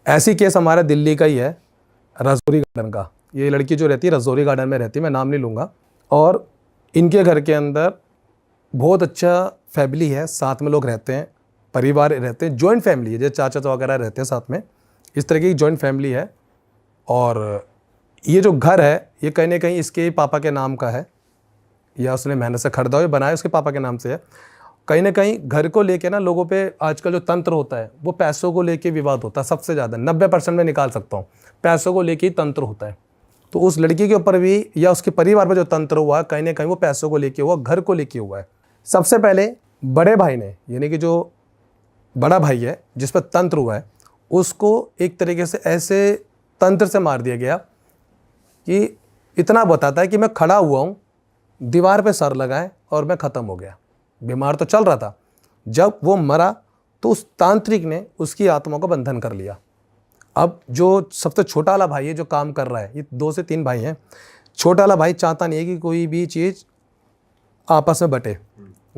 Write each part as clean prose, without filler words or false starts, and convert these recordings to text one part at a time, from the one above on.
ऐसी केस हमारा दिल्ली का ही है, रजौरी गार्डन का। ये लड़की जो रहती है रजौरी गार्डन में रहती है, मैं नाम नहीं लूँगा। और इनके घर के अंदर बहुत अच्छा फैमिली है, साथ में लोग रहते हैं, परिवार रहते हैं, जॉइंट फैमिली है, जैसे चाचा वगैरह रहते हैं साथ में, इस तरह की जॉइंट फैमिली है। और ये जो घर है ये कहीं ना कहीं इसके पापा के नाम का है, या उसने मेहनत से खरीदा हुआ बनाया उसके पापा के नाम से है। कहीं ना कहीं घर को लेके ना लोगों पे आजकल जो तंत्र होता है वो पैसों को लेके विवाद होता है सबसे ज़्यादा, 90% में निकाल सकता हूँ, पैसों को लेके ही तंत्र होता है। तो उस लड़की के ऊपर भी या उसके परिवार पर जो तंत्र हुआ है कहीं ना कहीं वो पैसों को लेके हुआ, घर को लेके हुआ है। सबसे पहले बड़े भाई ने, यानी कि जो बड़ा भाई है जिस पर तंत्र हुआ है, उसको एक तरीके से ऐसे तंत्र से मार दिया गया कि इतना बताता है कि मैं खड़ा हुआ हूँ, दीवार पे सर लगाए और मैं ख़त्म हो गया। बीमार तो चल रहा था, जब वो मरा तो उस तांत्रिक ने उसकी आत्मा को बंधन कर लिया। अब जो सबसे छोटा वाला भाई है जो काम कर रहा है, ये 2 से 3 भाई हैं, छोटा वाला भाई चाहता नहीं है कि कोई भी चीज़ आपस में बटे,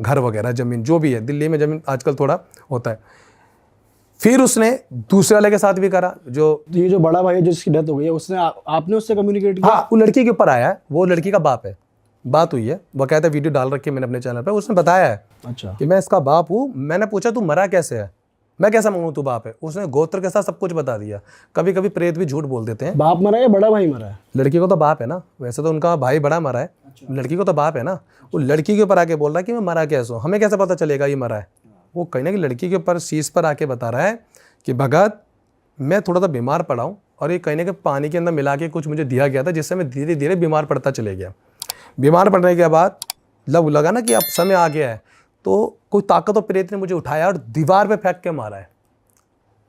घर वगैरह ज़मीन जो भी है, दिल्ली में ज़मीन आजकल थोड़ा होता है। फिर उसने दूसरे वाले के साथ भी करा, जो ये जो बड़ा भाई है जिसकी डेथ हो गई है, उसने आपने उससे कम्युनिकेट किया? हाँ, वो लड़की के ऊपर आया है, वो लड़की का बाप है, बात हुई है, बकायदा वीडियो डाल रखी है मैंने अपने चैनल पे। उसने बताया है अच्छा कि मैं इसका बाप हूँ। मैंने पूछा तू मरा कैसे है, मैं कैसा मानूं तू बाप है? उसने गोत्र के साथ सब कुछ बता दिया। कभी कभी प्रेत भी झूठ बोल देते हैं। बाप मरा है या बड़ा भाई मरा है? लड़की को तो बाप है ना, वैसे तो उनका भाई बड़ा मरा है, लड़की को तो बाप है ना। वो लड़की के ऊपर आके बोल रहा है कि मैं मरा कैसे हूँ, हमें कैसे पता चलेगा ये मरा है? वो कहीं ना कहीं लड़की के ऊपर शीश पर आके बता रहा है कि भगत मैं थोड़ा सा बीमार पड़ा हूँ, और ये कहीं ना कहीं पानी के अंदर मिला के कुछ मुझे दिया गया था, जिससे मैं धीरे धीरे बीमार पड़ता चले गया। बीमार पड़ने के बाद जब लगा ना कि अब समय आ गया है, तो कोई ताकत और प्रेत ने मुझे उठाया और दीवार पे फेंक के मारा है,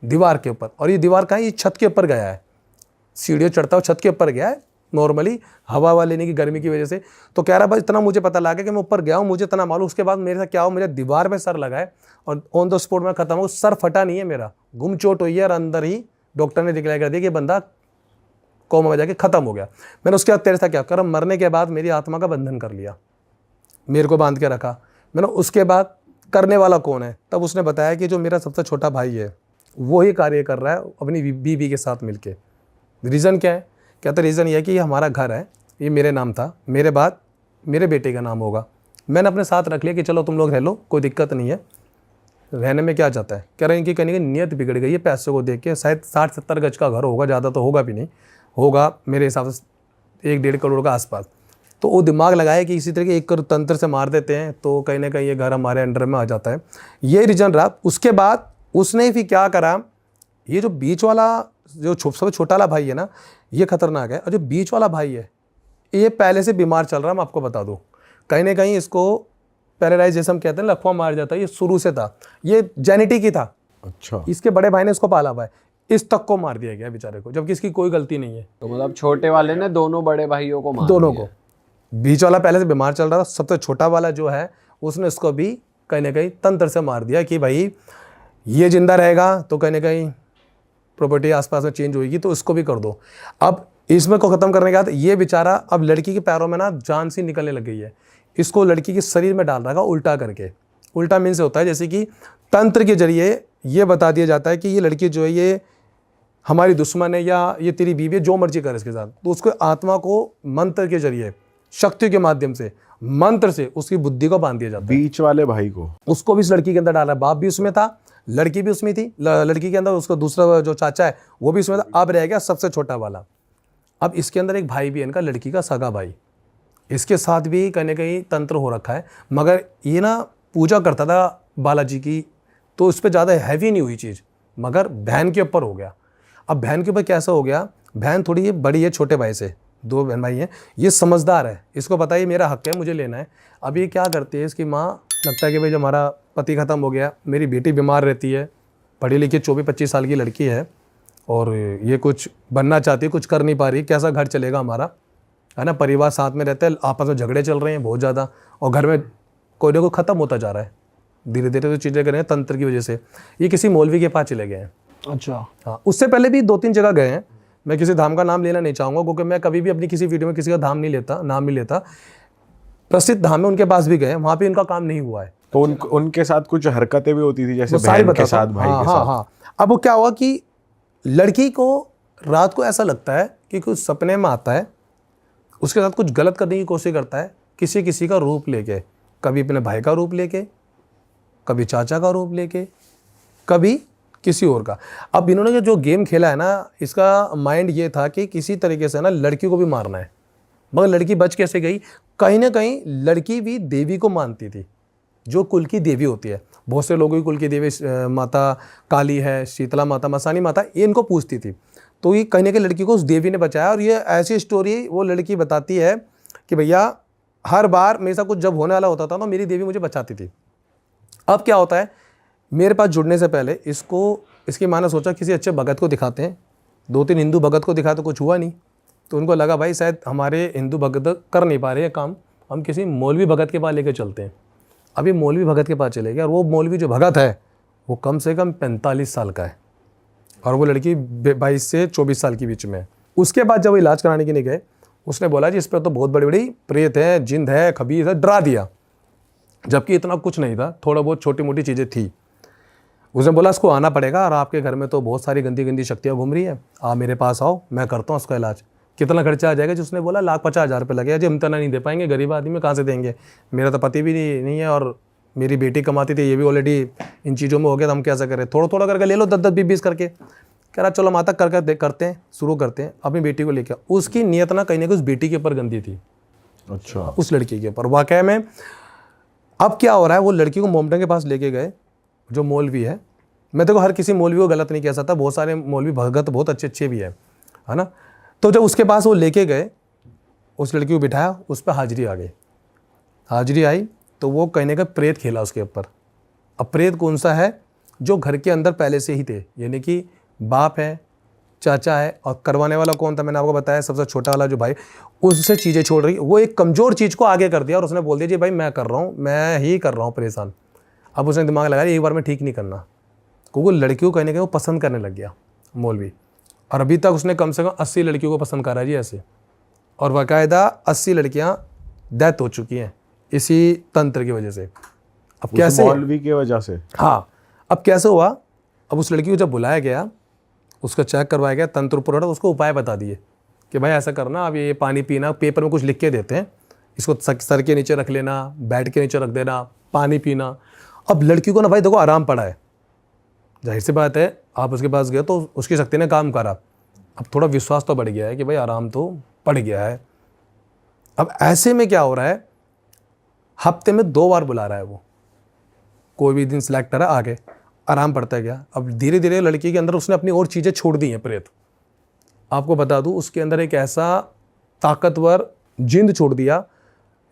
दीवार के ऊपर। और ये दीवार कहाँ है? ये छत के ऊपर गया है, सीढ़ियों चढ़ता हुआ छत के ऊपर गया है, नॉर्मली हवा लेने की गर्मी की वजह से। तो कह रहा भाई इतना मुझे पता लगा कि मैं ऊपर गया हूँ, मुझे इतना मालूम। उसके बाद मेरे साथ क्या हो, मुझे दीवार पे सर लगा है और ऑन द स्पॉट में खत्म हो। सर फटा नहीं है मेरा, गुम चोट हुई है, और अंदर ही डॉक्टर ने डिक्लेयर कर दिया कि बंदा कोमा में जाके खत्म हो गया। मैंने उसके बाद तेरे साथ क्या कर, मरने के बाद मेरी आत्मा का बंधन कर लिया, मेरे को बांध के रखा। मैंने उसके बाद करने वाला कौन है, तब उसने बताया कि जो मेरा सबसे छोटा भाई है वो ही कार्य कर रहा है अपनी बीवी के साथ मिलके। रीज़न क्या है? कहता रीज़न ये है कि ये हमारा घर है, ये मेरे नाम था, मेरे बाद मेरे बेटे का नाम होगा। मैंने अपने साथ रख लिया कि चलो तुम लोग रह लो, कोई दिक्कत नहीं है, रहने में क्या जाता है। कह रहे हैं कि कहीं नीयत बिगड़ गई है पैसों को देख के। शायद 60-70 गज का घर होगा, ज़्यादा तो होगा भी नहीं, होगा मेरे हिसाब से 1-1.5 करोड़ का आसपास। तो वो दिमाग लगाया कि इसी तरह के एक तंत्र से मार देते हैं तो कहीं ना कहीं ये घर हमारे अंडर में आ जाता है। ये रीजन रहा। उसके बाद उसने फिर क्या करा, ये जो बीच वाला जो सबसे छोटा वाला भाई है ना, ये खतरनाक है। और जो बीच वाला भाई है ये पहले से बीमार चल रहा है, मैं आपको बता दूँ। कहीं ना कहीं इसको पैरालाइज जैसे हम कहते हैं, लकवा मार जाता है, ये शुरू से था, ये जेनेटिक ही था। अच्छा, इसके बड़े भाई ने इसको पाला हुआ है, इस तक को मार दिया गया बेचारे को, जबकि इसकी कोई गलती नहीं है। तो मतलब छोटे वाले ने दोनों बड़े भाइयों को मार दोनों दिया। को। बीच वाला पहले से बीमार चल रहा था, सबसे छोटा वाला जो है उसने इसको भी कहीं ना कहीं तंत्र से मार दिया कि भाई ये जिंदा रहेगा तो कहीं ना कहीं प्रॉपर्टी आसपास में चेंज होगी, तो इसको भी कर दो। अब इसमें को ख़त्म करने के बाद ये बेचारा अब लड़की के पैरों में ना जान सी निकलने लग गई है। इसको लड़की के शरीर में डाल रखा उल्टा करके। उल्टा मीन से होता है जैसे कि तंत्र के जरिए ये बता दिया जाता है कि ये लड़की जो है ये हमारी दुश्मन है, या ये तेरी बीवी है, जो मर्जी कर इसके साथ। तो उसको आत्मा को मंत्र के जरिए, शक्ति के माध्यम से, मंत्र से उसकी बुद्धि को बांध दिया जाता है। बीच वाले भाई को उसको भी इस लड़की के अंदर डाला। बाप भी उसमें था, लड़की भी उसमें थी, लड़की के अंदर उसका दूसरा जो चाचा है वो भी उसमें था। अब रह गया सबसे छोटा वाला। अब इसके अंदर एक भाई भी है इनका, लड़की का सगा भाई, इसके साथ भी कहीं ना कहीं तंत्र हो रखा है। मगर ये ना पूजा करता था बालाजी की, तो उस पर ज़्यादा हैवी नहीं हुई चीज़, मगर बहन के ऊपर हो गया। अब बहन के ऊपर कैसा हो गया, बहन थोड़ी ये बड़ी है छोटे भाई से, 2 बहन भाई हैं, ये समझदार है, इसको पता है ये मेरा हक है, मुझे लेना है। अब ये क्या करती है, इसकी माँ लगता है कि भाई जब हमारा पति ख़त्म हो गया, मेरी बेटी बीमार रहती है, पढ़ी लिखी 24-25 साल की लड़की है, और ये कुछ बनना चाहती है, कुछ कर नहीं पा रही, कैसा घर चलेगा हमारा, है ना। परिवार साथ में रहता है, आपस में झगड़े चल रहे हैं बहुत ज़्यादा, और घर में कोई ना कोई ख़त्म होता जा रहा है धीरे धीरे। तो चीज़ें कर रहे हैं तंत्र की वजह से। ये किसी मौलवी के पास चले गए हैं। अच्छा, हाँ, उससे पहले भी 2-3 जगह गए हैं। मैं किसी धाम का नाम लेना नहीं चाहूँगा, क्योंकि मैं कभी भी अपनी किसी वीडियो में किसी का नाम नहीं लेता। प्रसिद्ध धाम है, उनके पास भी गए, वहाँ पे इनका काम नहीं हुआ है। तो उनके साथ कुछ हरकतें भी होती थी, जैसे बहन के साथ, भाई के साथ। हाँ। अब वो क्या हुआ कि लड़की को रात को ऐसा लगता है कि कुछ सपने में आता है, उसके साथ कुछ गलत करने की कोशिश करता है, किसी किसी का रूप लेके, कभी अपने भाई का रूप लेके, कभी चाचा का रूप लेके, कभी किसी और का। अब इन्होंने जो गेम खेला है ना, इसका माइंड ये था कि किसी तरीके से ना लड़की को भी मारना है। मगर लड़की बच कैसे गई? कहीं ना कहीं लड़की भी देवी को मानती थी, जो कुल की देवी होती है। बहुत से लोगों की कुल की देवी माता काली है, शीतला माता, मसानी माता, ये इनको पूछती थी। तो ये कहीं ना कहीं लड़की को उस देवी ने बचाया। और ये ऐसी स्टोरी वो लड़की बताती है कि भैया हर बार मेरे साथ कुछ जब होने वाला होता था ना, मेरी देवी मुझे बचाती थी। अब क्या होता है, मेरे पास जुड़ने से पहले इसकी माँ ने सोचा किसी अच्छे भगत को दिखाते हैं। 2-3 हिंदू भगत को दिखा तो कुछ हुआ नहीं, तो उनको लगा भाई शायद हमारे हिंदू भगत कर नहीं पा रहे हैं काम, हम किसी मौलवी भगत के पास लेके चलते हैं। अभी मौलवी भगत के पास चले गए, और वो मौलवी जो भगत है वो कम से कम 45 साल का है, और वो लड़की 22 से 24 साल के बीच में है। उसके बाद जब वो इलाज कराने के लिए गए, उसने बोला जी इस पर तो बहुत बड़ी बड़ी प्रेत है, जिंद है, खबीज है, डरा दिया। जबकि इतना कुछ नहीं था, थोड़ा बहुत छोटी मोटी चीज़ें थी। उसने बोला इसको आना पड़ेगा, और आपके घर में तो बहुत सारी गंदी गंदी शक्तियाँ घूम रही है, आप मेरे पास आओ, मैं करता हूँ उसका इलाज। कितना खर्चा आ जाएगा? जिसने बोला 1,50,000 रुपये लगेगा जी, हम इतना नहीं दे पाएंगे, गरीब आदमी में कहाँ से देंगे, मेरा तो पति भी नहीं है, और मेरी बेटी कमाती थी, ये भी ऑलरेडी इन चीज़ों में हो गया, तो हम कैसे करें, थोड़ा थोड़ा करके ले लो, 10-10, 20-20 करके। कह रहा चलो माता करते हैं, शुरू करते हैं, अपनी बेटी को लेकर। उसकी नीयत ना कहीं ना कहीं उस बेटी के ऊपर गंदी थी, अच्छा, उस लड़की के ऊपर वाकई में। अब क्या हो रहा है, वो लड़की को मोमडन के पास लेके गए, जो मौलवी है। मैं देखो हर किसी मौलवी को गलत नहीं कह सकता, बहुत सारे मौलवी भगत बहुत अच्छे भी है ना। तो जब उसके पास वो लेके गए, उस लड़की को बिठाया, उस पर हाजिरी आ गई। हाजिरी आई तो वो कहने का प्रेत खेला उसके ऊपर। अब प्रेत कौन सा है? जो घर के अंदर पहले से ही थे, यानी कि बाप है, चाचा है, और करवाने वाला कौन था मैंने आपको बताया, सबसे छोटा वाला जो भाई, उससे चीज़ें छोड़ रही। वो एक कमज़ोर चीज़ को आगे कर दिया, और उसने बोल दिया जी भाई मैं कर रहा हूँ, मैं ही कर रहा हूँ परेशान। अब उसने दिमाग लगाया एक बार में ठीक नहीं करना, क्योंकि लड़की को कहने के वो पसंद करने लग गया मौलवी। और अभी तक उसने कम से कम 80 लड़कियों को पसंद करा जी ऐसे, और बाकायदा 80 लड़कियां डेथ हो चुकी हैं इसी तंत्र की वजह से। अब कैसे? मौलवी की वजह से। हाँ, अब कैसे हुआ? अब उस लड़की को जब बुलाया गया, उसका चेक करवाया गया, तंत्र पुरोहित, उसको उपाय बता दिए कि भाई ऐसा करना, अब ये पानी पीना, पेपर में कुछ लिख के देते हैं, इसको सर के नीचे रख लेना, बेड के नीचे रख देना, पानी पीना। अब लड़की को ना भाई देखो आराम पड़ा है, जाहिर सी बात है, आप उसके पास गए तो उसकी शक्ति ने काम करा। अब थोड़ा विश्वास तो बढ़ गया है कि भाई आराम तो पड़ गया है। अब ऐसे में क्या हो रहा है, हफ्ते में 2 बार बुला रहा है वो, कोई भी दिन सिलेक्ट करा, आगे आराम पड़ता गया। अब धीरे धीरे लड़की के अंदर उसने अपनी और चीज़ें छोड़ दी हैं प्रेत। आपको बता दूं, उसके अंदर एक ऐसा ताकतवर जिंद छोड़ दिया,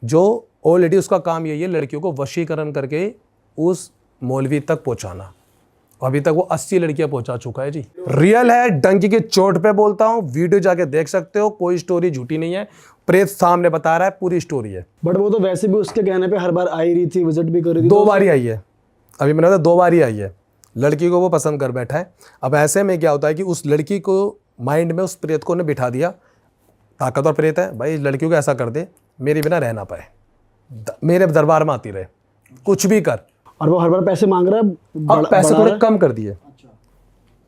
जो ऑलरेडी उसका काम यही है लड़कियों को वशीकरण करके उस मौलवी तक पहुंचाना। अभी तक वो 80 लड़कियां पहुंचा चुका है जी। रियल है, डंकी के चोट पे बोलता हूँ, वीडियो जाके देख सकते हो, कोई स्टोरी झूठी नहीं है, प्रेत सामने बता रहा है, पूरी स्टोरी है। बट वो तो वैसे भी उसके कहने पे हर बार आ ही रही थी, विजिट भी कर रही थी। 2 बार ही आई है, अभी मैंने बताया 2 बार ही आई है। लड़की को वो पसंद कर बैठा है। अब ऐसे में क्या होता है कि उस लड़की को माइंड में उस प्रेत को ने बिठा दिया, ताकतवर प्रेत है भाई, लड़कियों को ऐसा कर दे मेरे बिना रह ना पाए, मेरे दरबार में आती रहे, कुछ भी कर। और वो हर बार पैसे मांग रहा है। अब पैसे थोड़े कम कर दिए,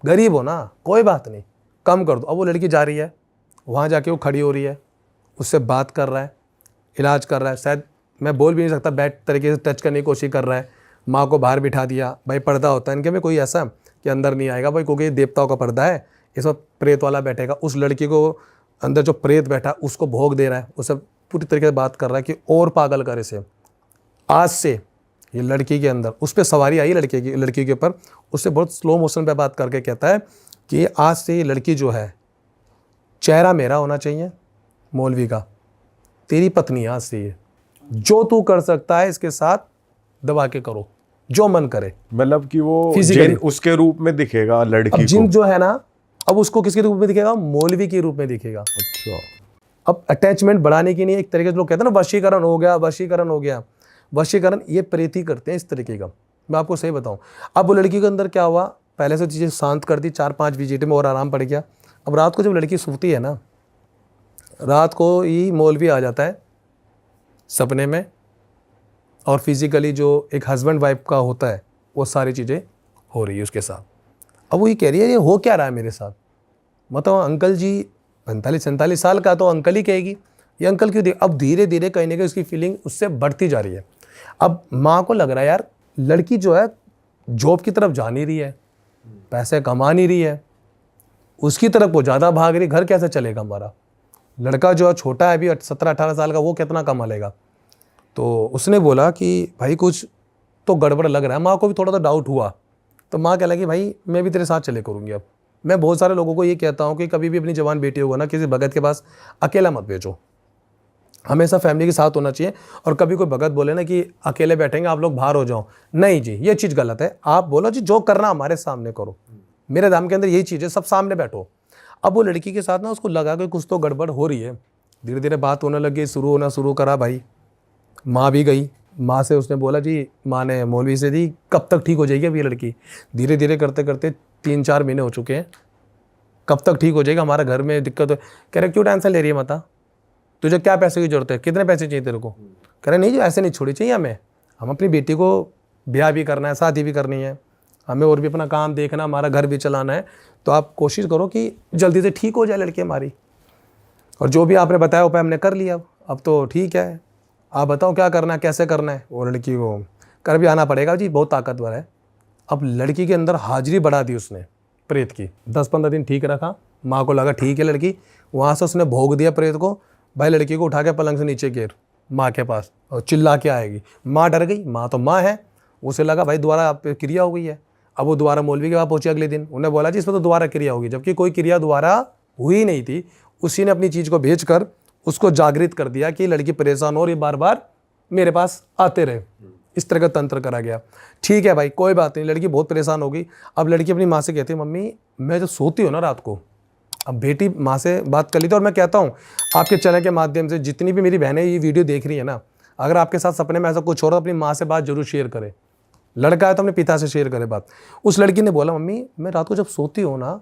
गरीब हो ना, कोई बात नहीं, कम कर दो। अब वो लड़की जा रही है, वहाँ जाके वो खड़ी हो रही है, उससे बात कर रहा है, इलाज कर रहा है, शायद मैं बोल भी नहीं सकता, बैड तरीके से टच करने की कोशिश कर रहा है। माँ को बाहर बिठा दिया, भाई पर्दा होता है इनके में कोई ऐसा कि अंदर नहीं आएगा भाई, क्योंकि देवताओं का पर्दा है, इस वक्त प्रेत वाला बैठेगा। उस लड़की को अंदर जो प्रेत बैठा उसको भोग दे रहा है, उससे पूरी तरीके से बात कर रहा है कि और पागल कर इसे। आज से ये लड़की के अंदर उस पर सवारी आई, लड़की के ऊपर, उससे बहुत स्लो मोशन पे बात करके कहता है कि आज से ये लड़की जो है, चेहरा मेरा होना चाहिए मौलवी का, तेरी पत्नी आज से ये, जो तू कर सकता है इसके साथ दबा के करो, जो मन करे। मतलब कि वो Physically। जिन उसके रूप में दिखेगा लड़की अब को। जिन जो है ना, अब उसको किसके रूप में दिखेगा? मौलवी के रूप में दिखेगा। अच्छा, अब अटैचमेंट बढ़ाने के लिए एक तरीके से लोग कहते हैं ना वशीकरण हो गया, वशीकरण हो गया। वशीकरण ये प्रेत ही करते हैं इस तरीके का, मैं आपको सही बताऊं। अब वो लड़की के अंदर क्या हुआ, पहले से चीज़ें शांत कर दी, 4-5 विजिट में और आराम पड़ गया। अब रात को जब लड़की सोती है ना, रात को ही मौलवी आ जाता है सपने में, और फिजिकली जो एक हस्बैंड वाइफ का होता है वो सारी चीज़ें हो रही है उसके साथ। अब वो ये कह रही है ये हो क्या रहा है मेरे साथ, मतलब अंकल जी 45-47 साल का, तो अंकल ही कहेगी, ये अंकल क्यों दे। अब धीरे धीरे कहीं ना कहीं उसकी फीलिंग उससे बढ़ती जा रही है। अब माँ को लग रहा है यार लड़की जो है जॉब की तरफ जा नहीं रही है, पैसे कमा नहीं रही है, उसकी तरफ वो ज़्यादा भाग रही, घर कैसे चलेगा हमारा। लड़का जो है छोटा है अभी 17-18 साल का, वो कितना कमा लेगा। तो उसने बोला कि भाई कुछ तो गड़बड़ लग रहा है। माँ को भी थोड़ा सा डाउट हुआ, तो माँ कह लगी भाई मैं भी तेरे साथ चले करूँगी। अब मैं बहुत सारे लोगों को ये कहता हूँ कि कभी भी अपनी जवान बेटी होगा ना, किसी भगत के पास अकेला मत भेजो, हमेशा फैमिली के साथ होना चाहिए। और कभी कोई भगत बोले ना कि अकेले बैठेंगे आप लोग बाहर हो जाओ, नहीं जी, ये चीज़ गलत है। आप बोलो जी जो करना हमारे सामने करो, मेरे धाम के अंदर यही चीज़ है, सब सामने बैठो। अब वो लड़की के साथ ना उसको लगा कि कुछ तो गड़बड़ हो रही है, धीरे धीरे बात होने लगी, शुरू करा भाई। माँ भी गई, माँ से उसने बोला जी, माँ ने मौलवी से दी कब तक ठीक हो जाएगी अब ये लड़की। धीरे धीरे करते करते 3-4 महीने हो चुके हैं, कब तक ठीक हो जाएगा, हमारा घर में दिक्कत हो। कह रहे क्यों टेंशन ले रही है माता, तुझे क्या पैसे की जरूरत है, कितने पैसे चाहिए तेरे को। कह रहे नहीं जी ऐसे नहीं छोड़ी चाहिए हमें, हम अपनी बेटी को ब्याह भी करना है, शादी भी करनी है, हमें और भी अपना काम देखना, हमारा घर भी चलाना है, तो आप कोशिश करो कि जल्दी से ठीक हो जाए लड़की हमारी। और जो भी आपने बताया उपाय हमने कर लिया, अब तो ठीक है, आप बताओ क्या करना है, कैसे करना है। वो लड़की को कर भी आना पड़ेगा जी, बहुत ताकतवर है। अब लड़की के अंदर हाजिरी बढ़ा दी उसने प्रेत की, 10-15 दिन ठीक रखा, माँ को लगा ठीक है लड़की, वहाँ से उसने भोग दिया प्रेत को। भाई लड़की को उठा के पलंग से नीचे गिर माँ के पास और चिल्ला के आएगी। माँ डर गई, माँ तो माँ है, उसे लगा भाई दोबारा आप पे क्रिया हो गई है। अब वो दोबारा मौलवी के पास पहुंचे अगले दिन, उन्हें बोला जी इसमें तो दोबारा क्रिया होगी, जबकि कोई क्रिया दोबारा हुई नहीं थी। उसी ने अपनी चीज़ को भेजकर उसको जागृत कर दिया कि लड़की परेशान हो रही, बार बार मेरे पास आते रहे, इस तरह का तंत्र करा गया। ठीक है भाई कोई बात नहीं, लड़की बहुत परेशान हो गई। अब लड़की अपनी माँ से कहती है मम्मी मैं जब सोती हूँ ना रात को, अब बेटी माँ से बात कर ली थी। और मैं कहता हूँ आपके चैनल के माध्यम से जितनी भी मेरी बहनें ये वीडियो देख रही है ना, अगर आपके साथ सपने में ऐसा कुछ हो रहा है, अपनी माँ से बात जरूर शेयर करें। लड़का है तो अपने पिता से शेयर करे बात। उस लड़की ने बोला मम्मी मैं रात को जब सोती हूँ ना,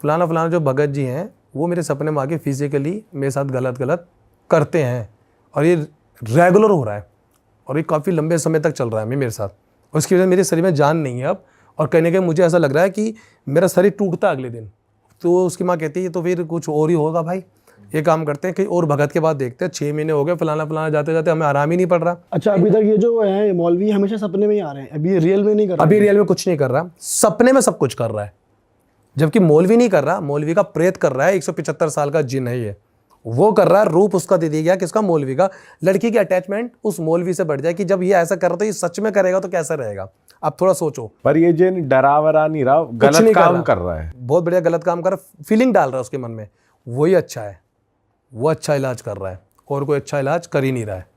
फलाना फलाना जो भगत जी हैं वो मेरे सपने में आके फिजिकली मेरे साथ गलत करते हैं, और ये रेगुलर हो रहा है, और ये काफ़ी लंबे समय तक चल रहा है मेरे साथ, और इसकी वजह से मेरे शरीर में जान नहीं है अब, और कहीं ना कहीं मुझे ऐसा लग रहा है कि मेरा शरीर टूटता है अगले दिन। तो उसकी माँ कहती है तो फिर कुछ और ही होगा भाई, ये काम करते हैं कहीं और भगत के बाद देखते हैं, 6 महीने हो गए फलाना जाते जाते हमें आराम ही नहीं पड़ रहा। अच्छा अभी तक ये जो है मौलवी हमेशा सपने में ही आ रहे हैं, अभी रियल में नहीं कर रहे? अभी रियल में कुछ नहीं कर रहा, सपने में सब कुछ कर रहा है, जबकि मौलवी नहीं कर रहा, मौलवी का प्रेत कर रहा है। 175 साल का जिन है ये, वो कर रहा है, रूप उसका दे दिया गया किसका, मौलवी का। लड़की की अटैचमेंट उस मौलवी से बढ़ जाए कि जब ये ऐसा कर रहा तो ये सच में करेगा तो कैसा रहेगा। आप थोड़ा सोचो। पर ये जिन डरा वरा नहीं रहा, गलत काम कर रहा है, बहुत बढ़िया गलत काम कर रहा है, फीलिंग डाल रहा है उसके मन में, वही अच्छा है, वो अच्छा इलाज कर रहा है, और कोई अच्छा इलाज कर ही नहीं रहा है।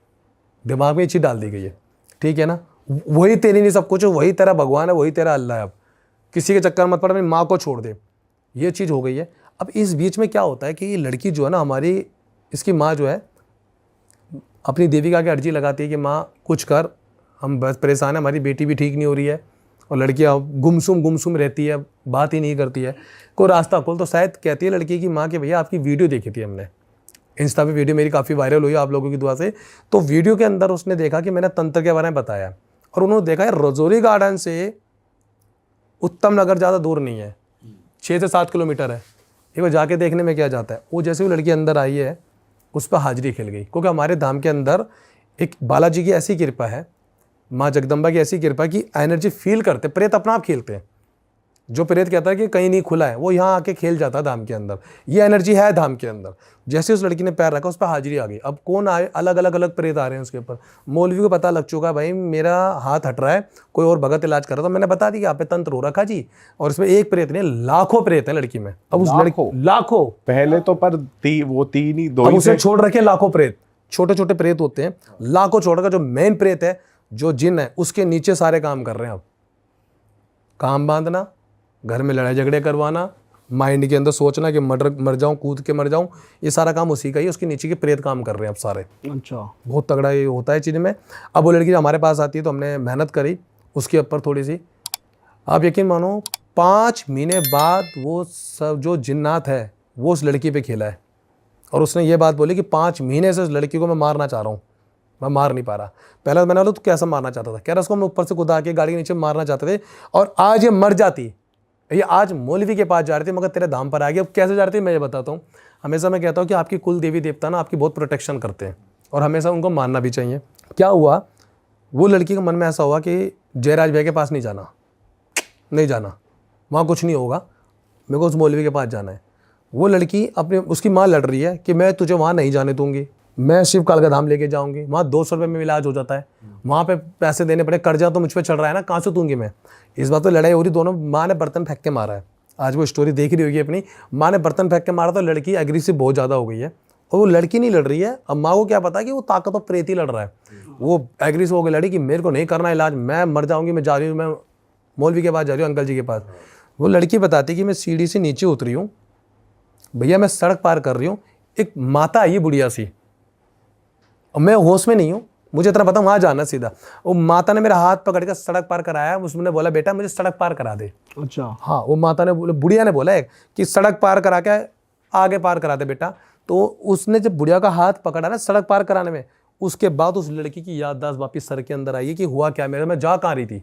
दिमाग में ये चीज़ डाल दी गई है, ठीक है ना। वही तेरी नहीं सब कुछ, वही तेरा भगवान है, वही तेरा अल्लाह है। अब किसी के चक्कर मत पड़, अपनी माँ को छोड़ दे, ये चीज़ हो गई है। अब इस बीच में क्या होता है कि ये लड़की जो है ना हमारी, इसकी माँ जो है अपनी देविका की अर्जी लगाती है कि माँ कुछ कर, हम बस परेशान है, हमारी बेटी भी ठीक नहीं हो रही है, और लड़कियाँ गुमसुम रहती है, बात ही नहीं करती है, कोई रास्ता खोल। तो शायद कहती है लड़की की माँ कि भैया आपकी वीडियो देखी थी हमने, इंस्टा पे वीडियो मेरी काफ़ी वायरल हुई आप लोगों की दुआ से। तो वीडियो के अंदर उसने देखा कि मैंने तंत्र के बारे में बताया, और उन्होंने देखा है रजौरी गार्डन से उत्तम नगर ज़्यादा दूर नहीं है, 6 से 7 किलोमीटर है। एक बार जाके देखने में क्या जाता है। वो जैसे वो लड़की अंदर आई है उस पर हाजिरी खिल गई, क्योंकि हमारे धाम के अंदर एक बालाजी की ऐसी कृपा है, माँ जगदम्बा की ऐसी कृपा की एनर्जी फील करते, प्रेत अपना आप खेलते हैं। जो प्रेत कहता है कि कहीं नहीं खुला है, वो यहाँ आके खेल जाता है धाम के अंदर, ये एनर्जी है धाम के अंदर। जैसे उस लड़की ने पैर रखा उस पर हाजिरी आ गई। अब कौन आए, अलग अलग प्रेत आ रहे हैं उसके ऊपर। मौलवी को पता लग चुका है भाई मेरा हाथ हट रहा है, कोई और भगत इलाज कर रहा था। तो मैंने बता दी कि आप पे तंत्र हो रखा जी, और इसमें एक प्रेत नहीं लाखों प्रेत है लड़की में। अब उस लड़की लाखों, पहले तो पर वो 3 ही 2 ही उसे छोड़ रखे लाखों प्रेत, छोटे छोटे प्रेत होते हैं, लाखों छोड़ रखा। जो मेन प्रेत है, जो जिन है, उसके नीचे सारे काम कर रहे हैं। अब काम बांधना, घर में लड़ाई झगड़े करवाना, माइंड के अंदर सोचना कि मर जाऊं, कूद के मर जाऊं, ये सारा काम उसी का ही, उसके नीचे के प्रेत काम कर रहे हैं अब सारे। अच्छा, बहुत तगड़ा ये होता है चीज़ में। अब वो लड़की हमारे पास आती है तो हमने मेहनत करी उसके ऊपर थोड़ी सी। आप यकीन मानो 5 महीने बाद वो सब जो जिन्नात है वो उस लड़की पे खेला है, और उसने ये बात बोली कि 5 महीने से उस लड़की को मैं मारना चाह रहा हूँ, मैं मार नहीं पा रहा। पहले मैंने बोला तो कैसा मारना चाहता था, कह रहा उसको हम ऊपर से कूदा के गाड़ी के नीचे मारना चाहते थे, और आज ये मर जाती ये आज मौलवी के पास जा रही थी मगर तेरे धाम पर आ गई। अब कैसे जा रही थी मैं ये बताता हूँ। हमेशा मैं कहता हूँ कि आपकी कुल देवी देवता ना आपकी बहुत प्रोटेक्शन करते हैं और हमेशा उनको मानना भी चाहिए। क्या हुआ, वो लड़की के मन में ऐसा हुआ कि जयराज भाई के पास नहीं जाना, नहीं जाना, वहाँ कुछ नहीं होगा, मेरे को उस मौलवी के पास जाना है। वो लड़की अपने उसकी माँ लड़ रही है कि मैं तुझे वहाँ नहीं जाने दूंगी, मैं शिव काल का धाम लेके जाऊंगी, वहाँ 200 रुपये में इलाज हो जाता है, वहाँ पे पैसे देने पड़े, कर्जा तो मुझ पर चढ़ रहा है ना, कहाँ से दूंगी मैं। इस बात पर लड़ाई हो रही, दोनों माँ ने बर्तन फेंक के मारा है। आज वो स्टोरी देख रही होगी अपनी, माँ ने बर्तन फेंक के मारा तो लड़की एग्रेसिव बहुत ज़्यादा हो गई है और वो लड़की नहीं लड़ रही है। अब माँ को क्या पता कि वो ताकत और प्रेत ही लड़ रहा है। वो एग्रेसिव हो गई लड़ी कि मेरे को नहीं करना इलाज, मैं मर जाऊँगी, मैं जा रही हूँ, मैं मौलवी के पास जा रही हूँ, अंकल जी के पास। वो लड़की बताती कि मैं सीढ़ी से नीचे उतरी हूँ भैया, मैं सड़क पार कर रही हूँ, एक माता आई बुढ़िया सी, और मैं होश में नहीं हूँ, मुझे इतना पता वहाँ जाना सीधा। वो माता ने मेरा हाथ पकड़ कर सड़क पार कराया। उसने बोला बेटा मुझे सड़क पार करा दे। अच्छा, हाँ, वो माता ने बुढ़िया ने बोला है कि सड़क पार करा के आगे पार करा दे बेटा। तो उसने जब बुढ़िया का हाथ पकड़ा ना सड़क पार कराने में, उसके बाद उस लड़की की याददाश्त वापिस सर के अंदर आई कि हुआ क्या मेरा, मैं जा कहाँ रही थी।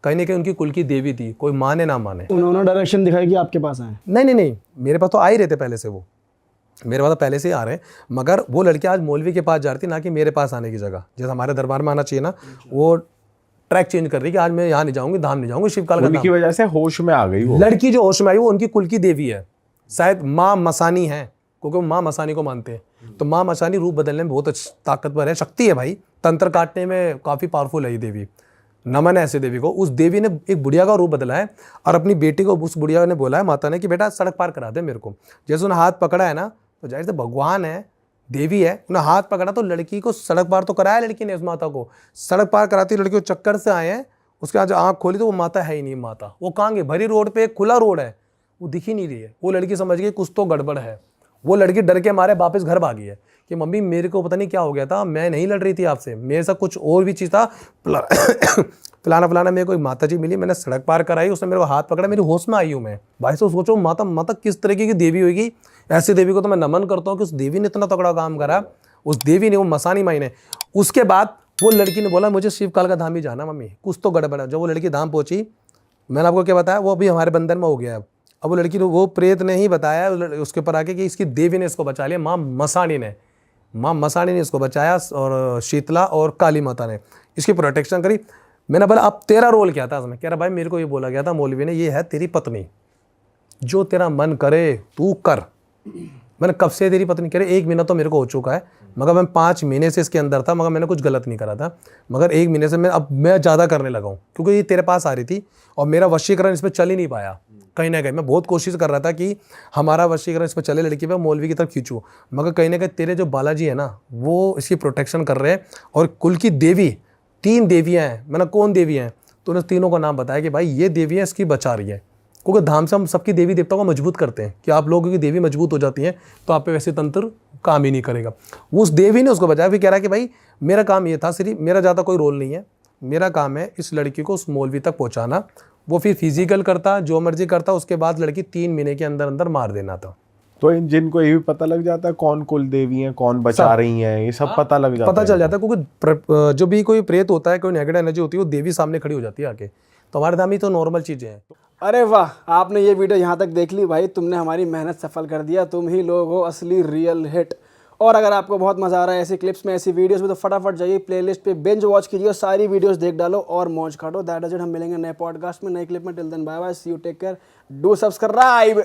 कहीं ना कहीं उनकी कुल की देवी थी, कोई माने ना माने। उन्होंने डायरेक्शन दिखाई कि आपके पास आए? नहीं, मेरे पास तो आ ही रहे थे पहले से, वो मेरे पास तो पहले से ही आ रहे हैं। मगर वो लड़की आज मौलवी के पास जा रही थी, ना कि मेरे पास आने की जगह। जैसे हमारे दरबार में आना चाहिए ना, वो ट्रैक चेंज कर रही कि आज मैं यहाँ नहीं जाऊँगी, धाम नहीं जाऊँगी, शिवकाल का धाम। उनकी वजह से होश में आ गई वो लड़की जो होश में आई वो उनकी कुल की देवी है, शायद माँ मसानी है, क्योंकि वो माँ मसानी को मानते हैं। तो माँ मसानी रूप बदलने में बहुत ताकतवर है, शक्ति है भाई, तंत्र काटने में काफ़ी पावरफुल है ये देवी। नमन है ऐसे देवी को। उस देवी ने एक बुढ़िया का रूप बदला है और अपनी बेटी को उस बुढ़िया ने बोला है माता ने कि बेटा सड़क पार करा दे मेरे को। जैसे उन्हें हाथ पकड़ा है ना, तो जाहिर से भगवान है, देवी है, उन्हें हाथ पकड़ा तो लड़की को सड़क पार तो कराया लड़की ने। उस माता को सड़क पार कराती लड़की को चक्कर से आए हैं, उसके बाद आँख खोली तो वो माता है ही नहीं। माता वो कहाँ गई, भरी रोड पे खुला रोड है, वो दिख ही नहीं रही है। वो लड़की समझ गई कुछ तो गड़बड़ है। वो लड़की डर के मारे वापस घर भागी है कि मम्मी मेरे को पता नहीं क्या हो गया था, मैं नहीं लड़ रही थी आपसे, मेरे साथ कुछ और भी चीज़ था, फलाना मेरे को एक माता जी मिली, मैंने सड़क पार कराई, उसने मेरे को हाथ पकड़ा, मेरी होश में आई हूँ मैं। भाई तो सोचो माता किस तरीके की देवी होगी। ऐसी देवी को तो मैं नमन करता हूँ कि उस देवी ने इतना तगड़ा काम करा, उस देवी ने, वो मसानी माई ने। उसके बाद वो लड़की ने बोला मुझे शिवकाल का धाम ही जाना मम्मी, कुछ तो गड़बड़ है। जब वो लड़की धाम पहुंची, मैंने आपको क्या बताया, वो अभी हमारे बंधन में हो गया है। अब वो लड़की वो प्रेत ने ही बताया उसके ऊपर आके कि इसकी देवी ने इसको बचा लिया, माँ मसानी ने इसको बचाया, और शीतला और काली माता ने इसकी प्रोटेक्शन करी। मैंने बोला अब तेरा रोल क्या था इसमें? कह रहा भाई मेरे को ये बोला गया था मौलवी ने, ये है तेरी पत्नी, जो तेरा मन करे तू कर। मैंने कब से तेरी पत्नी? कह रहे 1 महीना तो मेरे को हो चुका है, मगर मैं 5 महीने से इसके अंदर था, मगर मैंने कुछ गलत नहीं करा था, मगर 1 महीने से मैं ज़्यादा करने लगा हूँ, क्योंकि ये तेरे पास आ रही थी और मेरा वशीकरण इस पर चल ही नहीं पाया। कहीं ना कहीं मैं बहुत कोशिश कर रहा था कि हमारा वशीकरण इस पर चले, लड़की पे मौलवी की तरफ खींचूँ, मगर कहीं ना कहीं तेरे जो बालाजी है ना, वो इसकी प्रोटेक्शन कर रहे हैं। और कुल की देवी 3 देवियाँ हैं। मैंने कौन देवी हैं? तो उन्हें तीनों का नाम बताया कि भाई ये देवियाँ इसकी बचा रही है, क्योंकि धाम से हम सबकी देवी देवताओं को मजबूत करते हैं कि आप लोगों की देवी मजबूत हो जाती हैं तो आप पे वैसे तंत्र काम ही नहीं करेगा। उस देवी ने उसको बचाया। फिर कह रहा है कि भाई मेरा काम ये था, सिर्फ मेरा ज़्यादा कोई रोल नहीं है, मेरा काम है इस लड़की को उस मौलवी तक पहुँचाना। वो फिर फिजिकल करता, जो मर्जी करता, उसके बाद लड़की 3 महीने के अंदर अंदर मार देना था। तो इन जिनको ये भी पता लग जाता है कौन कुल देवी है, कौन बचा रही हैं, ये सब पता लग जाता है, पता चल जाता है, क्योंकि जो भी कोई प्रेत होता है, कोई नेगेटिव एनर्जी होती है, वो देवी सामने खड़ी हो जाती है आके। तो हमारे धाम ही तो नॉर्मल चीज़ें हैं। अरे वाह, आपने ये वीडियो यहाँ तक देख ली भाई, तुमने हमारी मेहनत सफल कर दिया। तुम ही लोग हो असली रियल हिट। और अगर आपको बहुत मजा आ रहा है ऐसी क्लिप्स में, ऐसी वीडियोस में, तो फटाफट जाइए प्लेलिस्ट पे बिंज वॉच कीजिए और सारी वीडियोस देख डालो और मौज काटो। That is it. हम मिलेंगे नए पॉडकास्ट में, नए क्लिप में। Till then bye bye, see you, take care, do subscribe.